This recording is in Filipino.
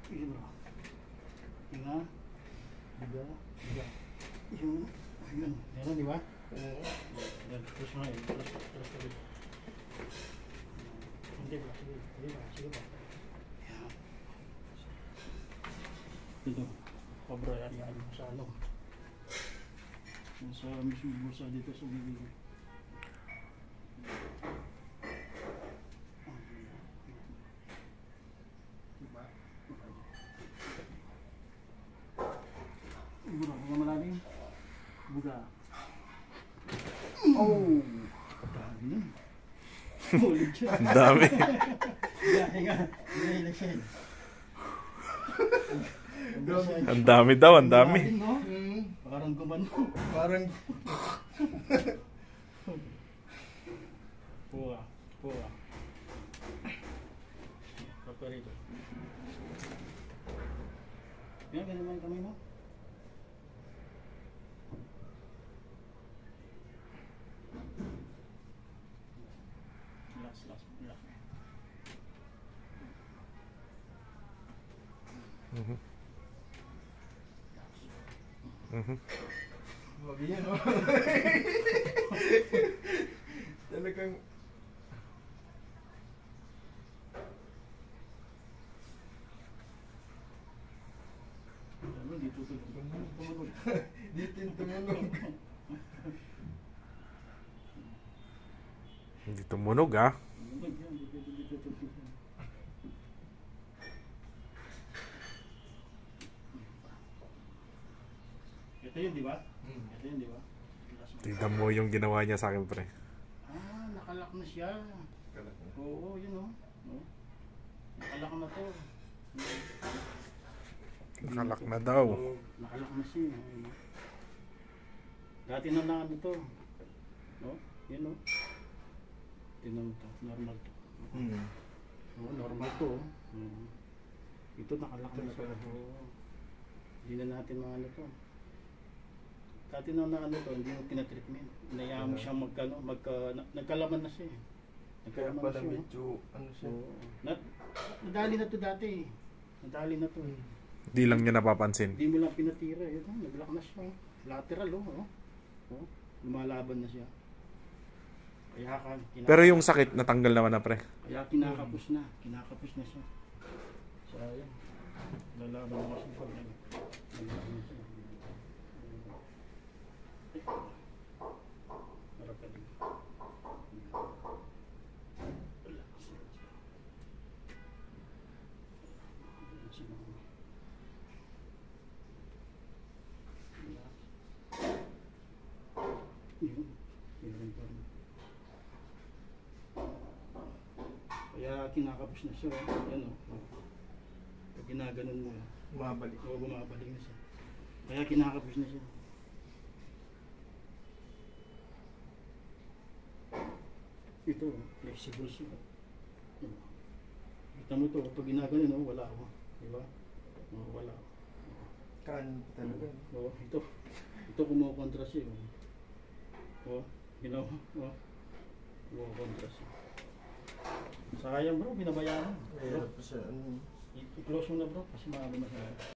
Sige bro. Hinga. Higa. Higa. Yun. Ayun. Meron di ba? Yan. Terus mo yun. Terus ulit. Hindi ba? Sige. Sige ba? Sige ba? Yan. Dito. Cobra yan sa ano. Sa mismo bulsa dito sa bibig. Buga, buga malalim. Buga. Oh! Dami nun. Ulit siya. Ang dami. Hinga. Hinga siya. Ang dami daw, ang dami. Parang gumano. Parang Buga. Buga. Paparito. Yan, ganyan naman kamay mo. Last. mabiyan, no? Talagang Ano, dito tumunog. dito yung tumunog. Hindi tumunog ah. Tumunog yan, dito tumunog. Ito yun, di ba? Ito yun, di ba? Tignan mo yung ginawa niya sa akin, pre. Ah, nakalak na siya. Oo, yun o. Nakalak na to. Nakalak na daw. Nakalak na siya. Dati na lang ano to. No? Yun o. Tingnan mo to. Normal to. Oo, normal to. Ito nakalak na siya. Hindi na natin mga ano to. Dati na ano to, hindi mo pinatreatment. Inayaan mo siya nagkalaman na siya. Kaya Nagkalaman pala na siya. medyo ano siya. Nadali na to dati. Nadali na to. Di lang niya napapansin. Hindi mo lang pinatira. Naglock na siya. Lateral lumalaban na siya. Kaya Pero yung sakit natanggal naman na, pre. Kaya kinakapos na. Kinakapos na siya. Sayang. Lalaban na kasi pag nalaban na siya. Harap ka din. Kaya kinakapos na siya. Yan o. Pag ginaganon mo, Bumabalik. bumabalik na siya. Kaya kinakapos na siya. Ito, flexible siya. Kita mo to, pag ginaganon, wala ako. Diba? Wala. Kanan talaga. Ito kumukontra siya. Kumukontra siya. Sayang bro, binabayaan. Hirap pa siya. I-close mo na bro, kasi maaga na siya.